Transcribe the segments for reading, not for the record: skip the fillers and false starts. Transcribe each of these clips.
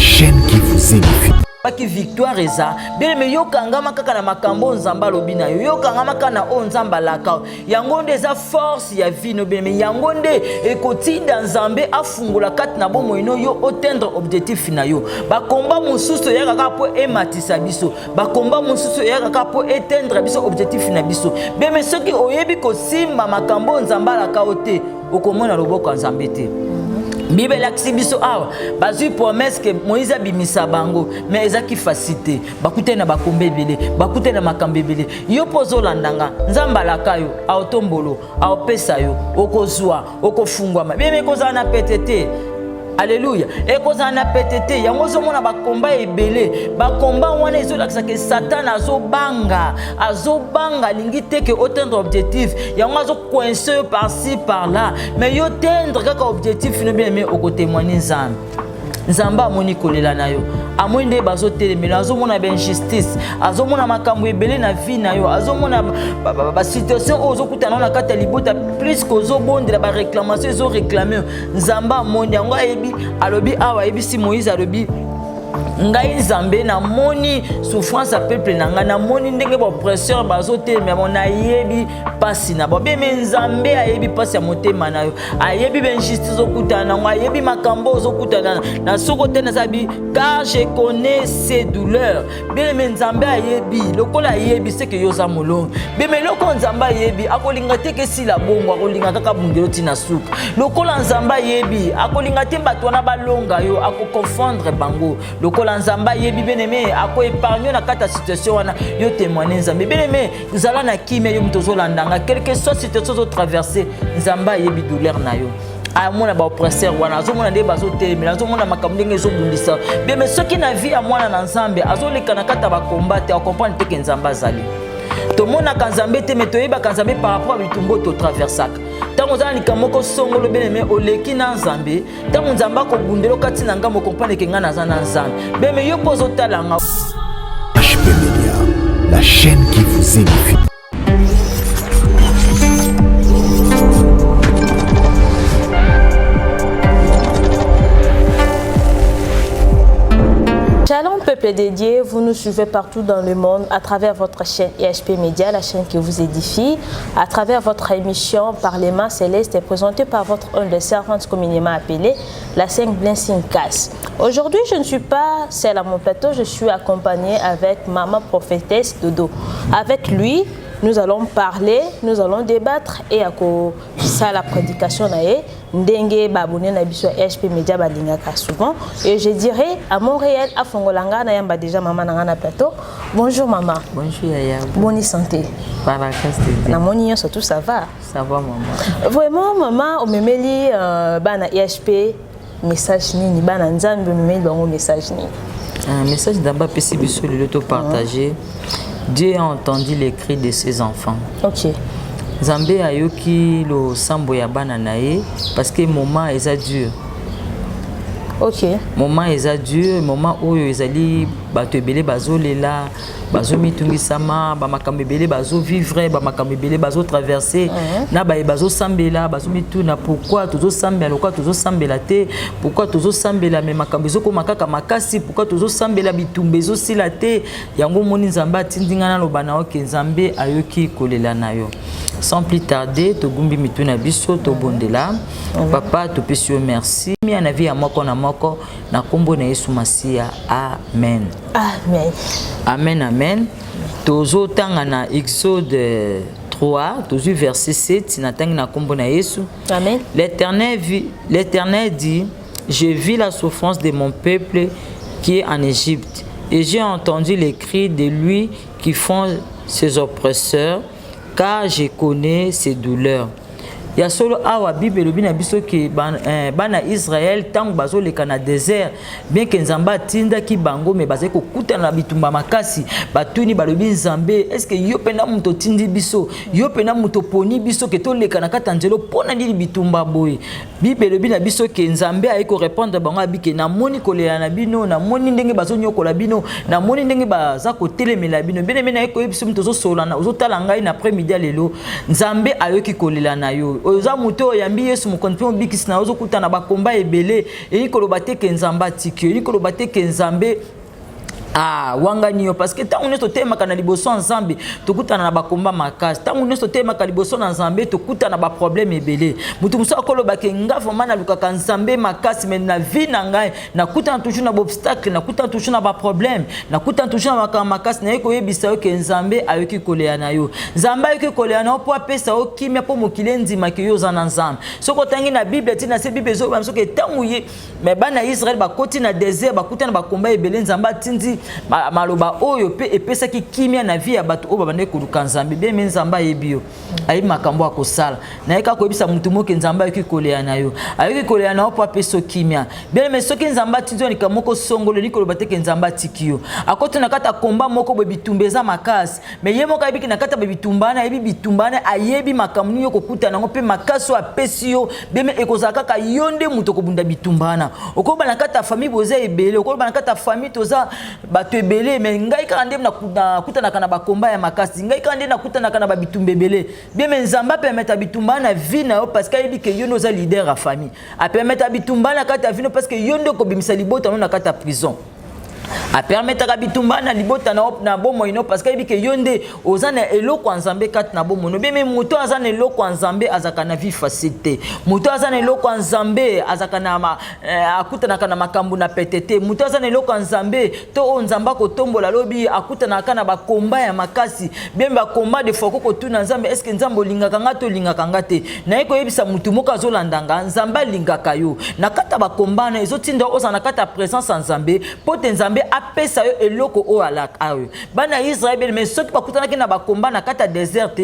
chaîne qui vous édifie. Baki victoire eza bien me yokangama kaka na makambo nzamba lobina yo yokangama kana o nzamba laka yango nde eza force ya vie no bien me yango nde ekotinda nzambe afungula kati na bomo ino yo atteindre objectif na yo bakomba mususu ya kaka po ematisa biso bakomba mususu ya kaka po atteindre biso objectif na biso bien me soki oyebi ko simba makambo nzamba laka ote okomona loboko nzambe te. Bible biso awa bazui promesse que Moïse abimisa bango mais ezaki facilité bakute na bakombe ebele bakute na makambe ebele yo pozo landanga nzamba lakayo autombolo aopesa yo okozwa okofungwama bien kozana na PTT. Alléluia. Et quand on a pété, yango zomona bakomba ebele, bakomba wana ezolakisa ke Satan azobanga lingi te ke atteindre objectif. Yango azo coincer par-ci par-là, mais yo atteindre kaka objectif no bien mais au côté témoigner nzambe. Nzamba amoni kolela na yo. Amoni nde bazo telemela azomona ba injustice, azomona makambo ebele na vie na yo, azomona ba situation ozokutana na kata libota plus kozo bondela ba réclamation ezo réclamer. Nzamba amoni yango ayebi alobi awa yebi si Moïse alobi ngai nzambe na moni souffrance à peuple nanga na moni ndenge ba oppresseur bazote mais mon ayebi pasi na bobe mais nzambe ayebi pasi ya motema na yo ayebi ben justice okutana ngo ayebi makambo okutana na soko tena sabi car je connais ces douleurs bien mais nzambe ayebi lokola ayebi c'est que yoza molongo bien mais lokola nzambe ayebi akolinga te ke si la bongo akolinga kaka bungelo tina suka lokola nzambe ayebi akolinga te bato na balonga yo akokonfondre bango lokola nzamba yebi beneme ako épargner na kata situation wana yo témoigner nzambe beneme zala na kimia yo mtozo landanga quelque soit situation zo traverser nzamba yebi douleur na yo amona ba oppresseur wana azomona nde bazo telemela azomona makambo ndenge zo bundisa bien mais soki na vie ya mwana na nzambe azoleka na kata ba combat te comprendre te ke nzamba zali to mona kanzambe te mais toyeba kanzambe par rapport à bitumbo to traversaka tango zana likamoko songolo beneme oleki na nzambe tango nzamba ko bundelo kati na ngamo comprendre ke ngana za na nzambe beme yo pozo talanga. HP Media, la chaîne qui vous édifie. Shalom peuple dédié, vous nous suivez partout dans le monde à travers votre chaîne EHP Media, la chaîne qui vous édifie, à travers votre émission Parlement Céleste présentée par votre humble servante communément appelée la Sainte Blessing Cass. Aujourd'hui, je ne suis pas seule à mon plateau, je suis accompagnée avec Maman Prophétesse Dodo. Avec lui, nous allons parler, nous allons débattre et à ça la prédication nae ndenge babone na biso HP Media balingaka souvent et je dirais à Montréal à Fongolanga na yamba déjà maman na plateau. Bonjour maman. Bonjour Yaya. Bonne santé. Na moni surtout ça va. Ça va maman. Vraiment maman o memeli bana HP message nini bana nzambe memeli bango message nini. Un message d'abord pesi biso le to partager. Dieu a entendu les cris de ses enfants. OK. Zambé ayoki lo sambo ya bana nae parce que moment est dur. OK. Moment est dur, moment où ezali bato ebele bazolela, bazomitungisama, ba makambo ebele bazo vivre, ba makambo ebele bazo traverser, na ba bazo sambela, bazomituna pourquoi tozo sambela, pourquoi tozo sambela te, pourquoi tozo sambela mais makambo ezoko makaka makasi, pourquoi tozo sambela bitumba ezo sila te, yango moni nzamba tindingana lo bana oke nzambe ayoki kolela na yo. Sans plus tarder, togumbi mituna biso to bondela. Papa to pesio merci. Mi anavi ya moko na moko na kombo na Yesu Masia. Amen. Amen. Amen amen. Tozo tanga na Exode 3, tozo verset 7 na tanga na kombo na Yesu. Amen. L'Éternel dit, je vis la souffrance de mon peuple qui est en Égypte et j'ai entendu les cris de lui qui font ses oppresseurs. Car je connais ses douleurs. Ya solo awa Bible bina biso ke bana Israël tango bazo le kana désert bien que nzamba tinda ki bango me bazé ko kutana bitumba makasi batuni balobi nzambe est-ce que yo pena muto tindi biso yo pena muto poni biso ke to le kana katanzelo pona ndi bitumba boy Bible bina biso ke nzambe ayiko répondre bango abike na moni kolela na bino na moni ndenge bazo nyokola bino na moni ndenge baza ko telemela bino bene mena ayiko biso muto zo sola na ozo tala ngai na après-midi lelo nzambe ayoki kolela na yo oza muto yambi Yesu mokonzi mpe bikisi na ozo kuta na bakomba ebele eni koloba te ke nzambe atiki eni koloba te ke nzambe wanganio parce que tant on est au thème kana liboso ensemble tokutana na bakomba makasi tant on est au thème kana liboso na nzambe tokutana ba problème ebele mutu muso akoloba ke ngafo mana lukaka nzambe makasi mais na vie na ngai na kutana toujours na obstacle na kutana toujours na ba problème na kutana toujours na makasi na yeko yebisa yo ke nzambe ayoki koleya na yo nzambe ayoki koleya na yo po apesa yo kimia po mokile nzima ke yo za na nzambe soko tangi na bible tina se bible zo ba soke tangu ye mais bana Israël ba koti na désert ba kutana ba komba ebele nzambe atindi maloba oyo pe epesaki kimia na vie ya bato oyo babande koluka nzambe be me nzambe ayebio ayi makambo akosala na yeka koyebisa mutu moke nzambe ayoki koleya na yo ayoki koleya na yo po apeso kimia be me soki nzambe atindi yo nika moko songolo ni koloba te ke nzambe atiki yo akoti na kata komba moko boye bitumba eza makasi me ye moko ayebiki na kata bitumbana ayebi bitumbana ayebi makambo nini yo kokuta nango mpe makasi oyo apesi yo be me ekozala kaka yo nde mutu okobunda bitumbana okoloba na kata famille boza ebele okoloba na kata famille toza bato ebele mais ngai kaka nde nakutanaka na bakomba ya makasi ngai kaka nde nakutanaka na babitumba ebele bien mais nzambe apermeta bitumba na vie na yo parce que ayebi ke yo nde oza leader ya famille apermeta bitumba na kati ya vie parce que yo nde okobimisa libota no na kati ya prison apermetaka bitumba na libota na bomo ino parce que ebike yonde ozana eloko nzambe kat na bomo no beme muto azana eloko nzambe azaka na vie facile muto azana eloko nzambe azaka na akutana kana makambu na petete muto azana eloko nzambe to nzamba ko tombola lobi akutana kana bakomba ya makasi bembe bakomba de foko ko tuna nzambe est ce que nzambo lingaka ngato lingaka ngate na eko yebisa mutu moka zolandanga nzamba lingaka yo na kata bakomba na ezotinda ozana kata présence nzambe pote nzambe apesa yo eloko o alaka ayo bana Israël mais soki bakutanaki na bakomba na kata désert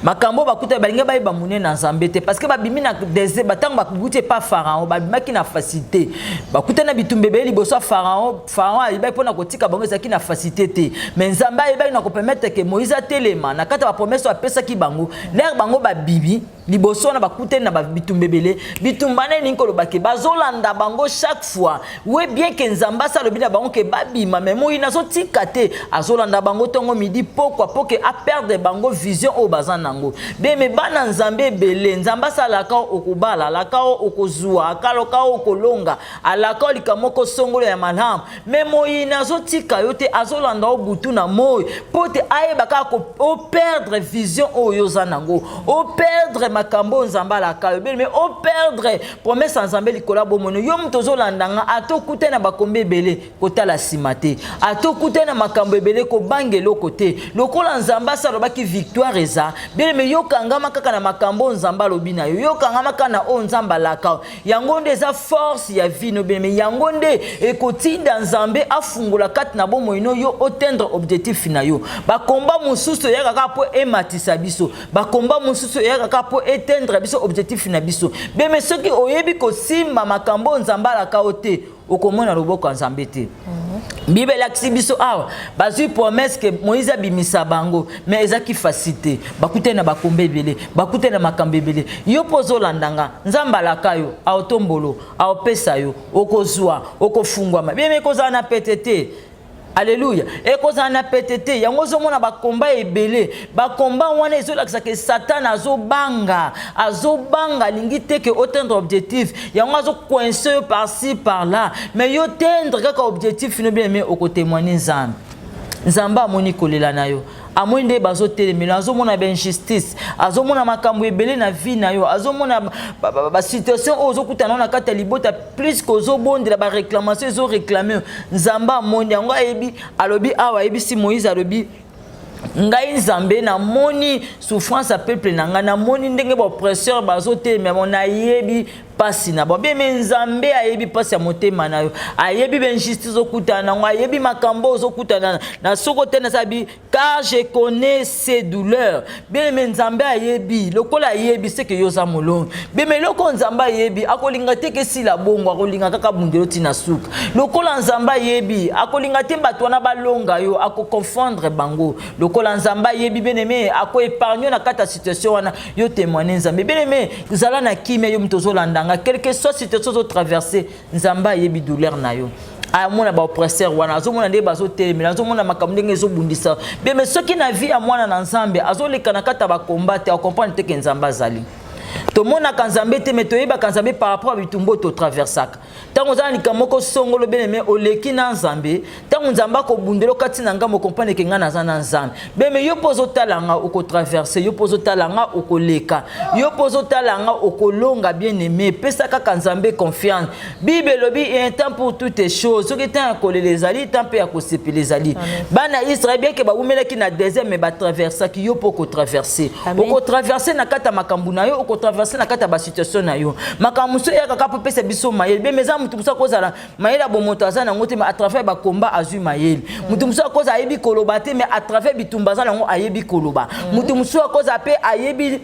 makambo bakuta balinga bayeba munene na nzambe te parce que babimi na désert batango bakuti pa pharaon babimaki na facilité bakuta na bitumbebe liboso pharaon ayeba pona kotika bango ezaki na facilité te mais nzambe ayeba na ko permettre que Moïse atelema na kata ba promesse apesa ki bango l'air bango babibi liboso na bakute na bitumbebele bitumbane ni koloba ke bazolanda bango chaque fois oui bien que nzamba sa lobi na bango ke babima mais moi nazo tikate azolanda bango tongo midi pourquoi pour que a perdre bango vision au bazana nango be me bana nzambe belé nzamba sa laka okubala laka okozua akaloka okolonga alaka likamoko songolo ya malamu mais moi nazo tika yote azolanda obutu na moi pote ayebaka ko perdre vision oyo zanango o perdre makambo nzamba la kayo mais o perdre promesse nzambe likola bomono yo mtozo landanga atokute na bakombe belé kota la simate atokute na makambo ebele ko bangelo côté lokola nzamba sa lobaki victoire eza bien mais yo kangama kaka na makambo nzamba lobina yo kangama kana o nzamba la kayo yango ndeza force ya vie no bien mais yango nde ekotinda nzambe afungula kati na bomoino yo atteindre objectif na yo bakomba mususu ya kaka po ematisa biso bakomba mususu ya kaka po atteindre biso objectif na biso be mais soki oyebi ko simba makambo nzamba la kaote okomona loboko nzambe te Bible laksi biso awa bazui promesse que Moïse abimisa bango mais ezaki facilité bakute na bakombe ebele bakute na makambe ebele yo pozo landanga nzamba la kayo autombolo aopesa yo okozwa okofungwama bien mais kozana na PTT. Alléluia. Et quand on a pété, yango zo mona bakomba ebele, bakomba wana ezolakisa ke Satan azobanga lingi te ke atteindre objectif. Yango azo coincer par-ci par-là, mais yo atteindre kaka objectif no bien mais au côté témoigner nzambe. Nzamba moni kolela na yo. Amonde bazo telemela azomona ba injustice azomona makambo ebele na vie na yo azomona ba situation ozokutana na kata libota plus que ozobondela ba réclamation ezo réclamer nzamba monde yango ayebi alobi awa yebi si Moïse alobi ngai nzambe na moni souffrance a peuple nanga na moni ndenge ba oppresseur bazo telemela na yebi pasi na bien mais nzambe ayebi pasi ya motema na yo ayebi ben justice okutana ngo ayebi makambo okutana na soko tena sabi car je connais ces douleurs bien mais nzambe ayebi lokola ayebi c'est que yo za molongo bien mais loko nzambe ayebi akolinga te ke sila bongo akolinga kaka bundelo tina suka lokola nzambe ayebi akolinga te bato na balonga yo ako confondre bango lokola nzambe ayebi bien mais ako épargner na kata situation wana yo témoigner nzambe bien mais zala na kimia yo mtozo landanga quelle que soit situation de traverser nzamba yebi douleur na yo amona ba oppresseur wana azomona nde bazo telemela azomona makambo ndenge ezobundisa mais soki na vie ya mwana na nzambe azoleka na kata ba combattre a comprendre te que nzamba zali to mona kanzambe te mais toyeba kanzambe par rapport à bitumbo to traversaka tango za likamoko songolo beneme oleki na nzambe tango nzamba ko bundelo kati na ngamo comprendre ke ngana za na nzambe beme yo pozo talanga oko traverser yo pozo talanga oko leka yo pozo talanga oko longa bien aimé pesa kaka nzambe confiance bible lobi il y a un temps pour toutes les choses ce qui est un ko les ali temps pe ya ko sepe les ali bana Israël bien ke ba umela ki na désert mais ba traverser ki yo poko traverser oko traverser na kata makambu na yo oko traverser na kata ba situation na yo makamuso ya kaka pesa biso mayele be meza mutu musa kozala mayele abomoto azana ngote mais à travers ba combat azu mayele mutu musa koza ayebi koloba te mais à travers bitumbaza nango ayebi koloba mutu musa koza pe ayebi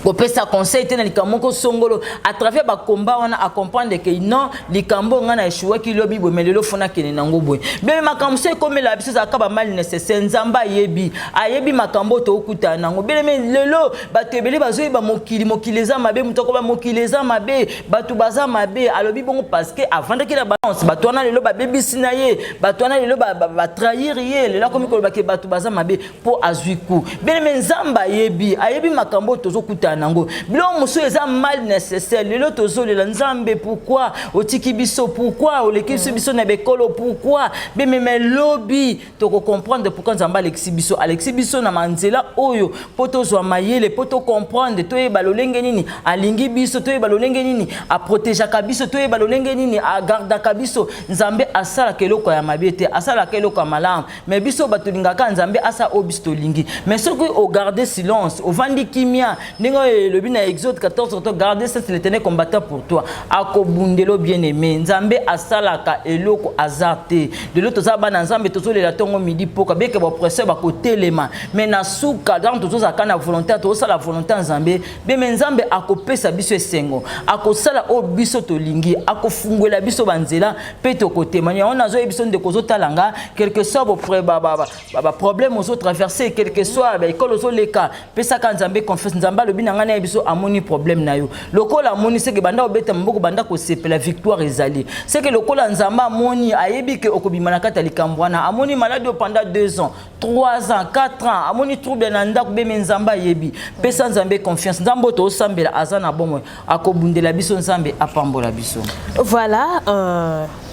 kopesa conseil te na likamoko songolo à travers ba combat on a comprendre que non likambo ngana échoué ki lobi bo melelo fona kene nango boy be makambo se comme la biso za ka ba mal nécessaire nzamba ayebi makambo to okuta nango be lelo ba tebeli bazoyi ba mokileza mabe mutoko ba mokileza mabe batu baza mabe alobi bongo parce que avant de que la balance batu na lelo ba bebisi na ye batu na lelo ba trahir ye lelo comme ko ba ke batu baza mabe po azuiku be nzamba ayebi makambo to okuta nango bilon muso eza mal nécessaire lelo tozo lela nzambe pourquoi otiki biso pourquoi oleki biso na bekolo pourquoi bememe lobi to comprendre pourquoi nzamba alexi biso na manzela oyo poto zo mayele poto comprendre to yeba lolenge nini alingi biso to yeba lolenge nini a protéger ka biso to yeba lolenge nini a garda ka biso nzambe asala keloko ya mabete asala keloko ya malamu mais biso batulingaka nzambe asa obisto lingi mais soki o garder silence o vandi kimia ningo le bin à Exode 14 garder ça c'est l'éternel combattant pour toi akobundelo bien aimé nzambe asalaka eloko azarte de l'autre zaba na nzambe tozo le latongo midi poka beke ba presseur ba kotelema mais na suka dans tozo zaka na volonté tozo sala volonté nzambe be nzambe akopesa biso esengo akosala o biso tolingi akofungwela biso banzela pe to kotemanya on azo biso de kozo talanga quelque soit ba problème aux autres traverser quelque soit ba école aux leka pesa ka nzambe confiance nzamba le bin ngana biso amoni problème na yo lokola amoni c'est que banda obeta mboko banda ko sepela victoire ezali c'est que lokola nzamba amoni ayebi ke okobima na kata likambwana amoni malade pendant 2 ans 3 ans 4 ans amoni trouble na ndako be nzamba yebi pesa nzambe confiance nzambo to osambela azana bomo akobundela biso nzambe apambola biso. Voilà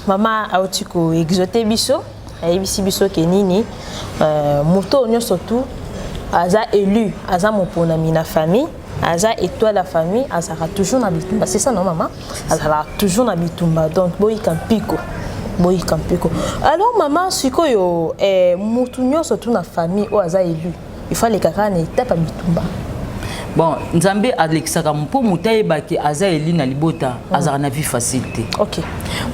mama aotiko exoté biso ayebisi biso ke nini moto nyonso tout aza élu aza moponami na famille aza étoile la famille azara toujours na bitumba c'est ça non maman azara toujours na bitumba donc boyi kampiko alors maman sikoyo mutu nyonso tout na famille o aza élu il faut les kaka na étape ya bitumba bon nzambe alexaka mpo mutaye baki aza eli na libota azara na vie facilité OK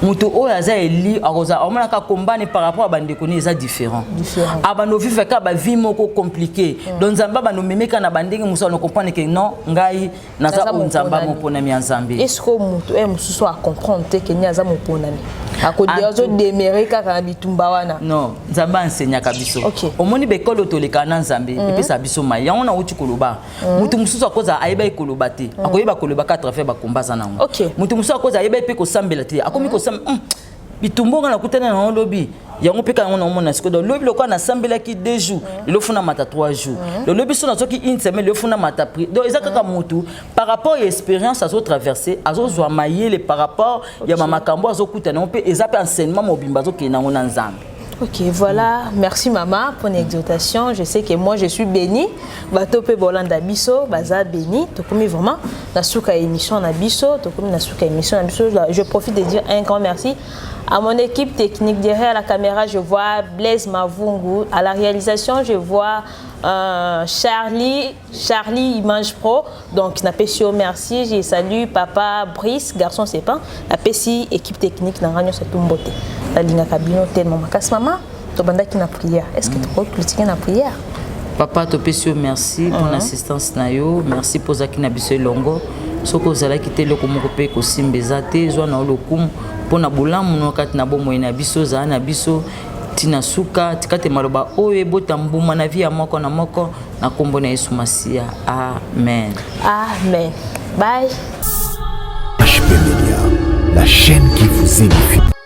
mutu o aza eli akoza omona ka kombane par rapport à bande koni eza différent abano vivre ka ba vie moko compliqué donc nzamba bano memeka na bandenge muso no comprendre que non ngai naza nzamba mopona mi nzambe est-ce que mutu mususu a comprendre te que ni aza mopona mi akodiozo demerer kaka na bitumba wana non nzamba enseigne ka biso omoni bekolo toleka na nzambe epesa biso maya on a uti koloba mutu mususu akoza ayeba ikoloba te akoyeba koloba ka travers ba kombaza nango mutu mususu akoza ayeba pe ko sambela te akomi ko sam bitumbonga na kutana na lobi yango peka yango na mona siko do lobi lokwa na sambela ki 2 jours le funa mata 3 jours le lobi so na soki une semaine le funa mata pri donc ezaka ka mutu par rapport à expérience azo traverser azo zwa mayele par rapport ya mama kambo azo kutana pe ezape enseignement mobimba zo ke nango na nzambe. OK, voilà. Merci maman pour l'exhortation. Je sais que moi je suis bénie. Batope bolanda biso, baza béni. To komi vraiment na suka émission na biso, to komi na suka émission na biso. Je profite de dire un grand merci à mon équipe technique. Derrière la caméra, je vois Blaise Mavungu. À la réalisation, je vois Charlie Image Pro. Donc na pesio merci. Je salue papa Brice, garçon c'est pas. La pesi équipe technique na ranyo satumbote. La ligne cabino tellement makas maman. To banda ki na prière. Est-ce que tu peux critiquer na prière? Papa to pesio merci pour l'assistance na yo. Merci pour zaki na biso longo. Soko zala kite loko moko pe ko simbeza te zo na lokumu pona bolamu no kati na bomo na biso za na biso tina suka tikate maloba oyo ebota mbuma na vie ya moko na moko na kombo na Yesu Masia. Amen. Amen. Bye. HP Media, la chaîne qui vous édifie.